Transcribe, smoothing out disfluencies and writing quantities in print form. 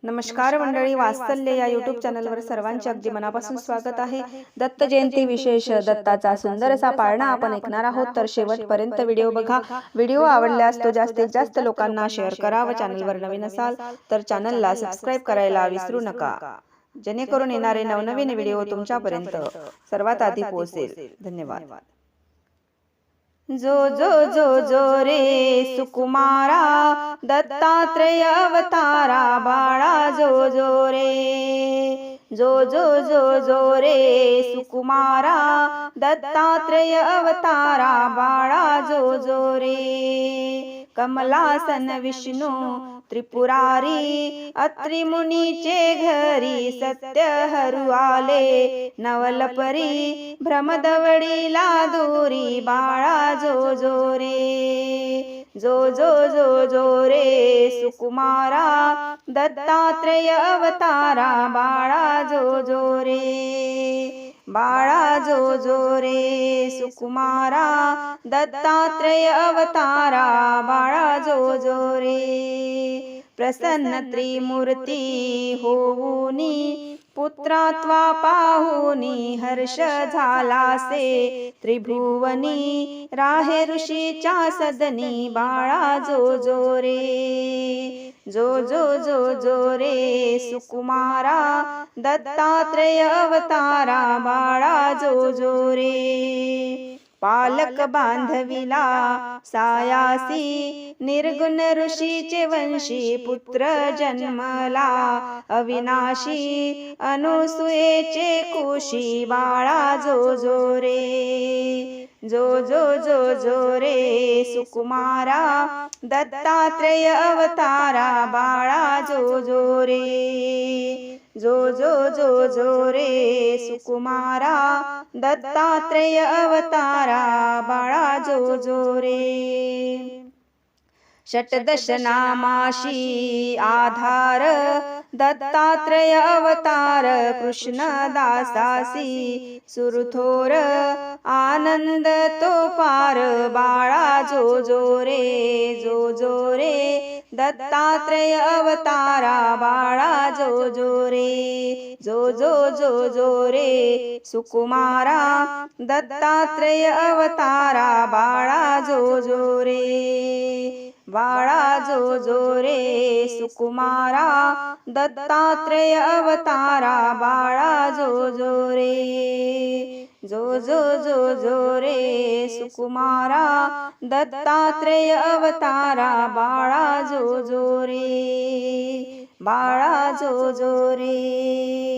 नमस्कार मंडळी, वात्सल्य या यूट्यूब चॅनलवर सर्वांचे अगदी मनापासून स्वागत आहे। दत्त जयंती विशेष दत्ताचा सुंदर असा पाळणा आपण ऐकणार आहोत, तर शेवटपर्यंत व्हिडिओ बघा। व्हिडिओ आवडल्यास तो जास्तीत जास्त लोकांना शेअर करा व चॅनलवर नवीन असाल तर चॅनलला सबस्क्राइब करायला विसरू नका, जेणेकरून येणारे नवनवीन व्हिडिओ तुमच्यापर्यंत सर्वात आधी पोहोचेल। धन्यवाद। जो जो जो जो रे सुकुमारा, दत्तात्रेय अवतारा बाळा जो जो रे। जो जो जो जो रे सुकुमारा, दत्तात्रेय अवतारा बाळा जो जो रे। कमलासन विष्णू त्रिपुरारी, अत्रि मुनीचे घरी सत्य हरू आले। नवलपरी भ्रमदवडीला दूरी बाळा जो जो रे। जो जो जो जो रे सुकुमारा, दत्तात्रेय अवतारा बाळा जो जो रे। बाळा जो जो रे सुकुमारा, दत्तात्रेय अवतारा बाळा जो जो रे। प्रसन्न त्रिमूर्ती होऊनी, पुत्रात्वा पाहुनी हर्ष झालासे। त्रिभुवनी राहे ऋषीच्या सदनी बाळा जो जो रे। जो जो जो जो रे सुकुमारा, दत्तात्रेय अवतारा बाळा जो जो रे। पालक बांधविला सायासी, निर्गुण ऋषीचे वंशी पुत्र जन्मला। अविनाशी अनुसूयेचे कुशी बाळा जो जो रे। जो जो जो जो रे सुकुमारा, दत्तात्रेय अवतारा बाळा जो जो रे। जो जो जो जो रे सुकुमारा, दत्तात्रेय अवतारा बाळा जो जो रे। षटदश नामाशी आधार, दत्तात्रेय अवतार कृष्णदासासी। सुरथोर आनंद तो पार बाळा जो जो रे। जो जो रे दत्तात्रेय अवतारा बाळा जो जो रे। जो जो जो जो रे सुकुमारा, दत्तात्रेय अवतारा बाळा जो जो रे। बाळा जो जो रे सुकुमारा, दत्तात्रेय अवतारा बाळा जो जो रे। जो जो जो जो रे सुकुमारा, दत्तात्रेय अवतारा बाळा जो जो रे। बाळा जो जो रे।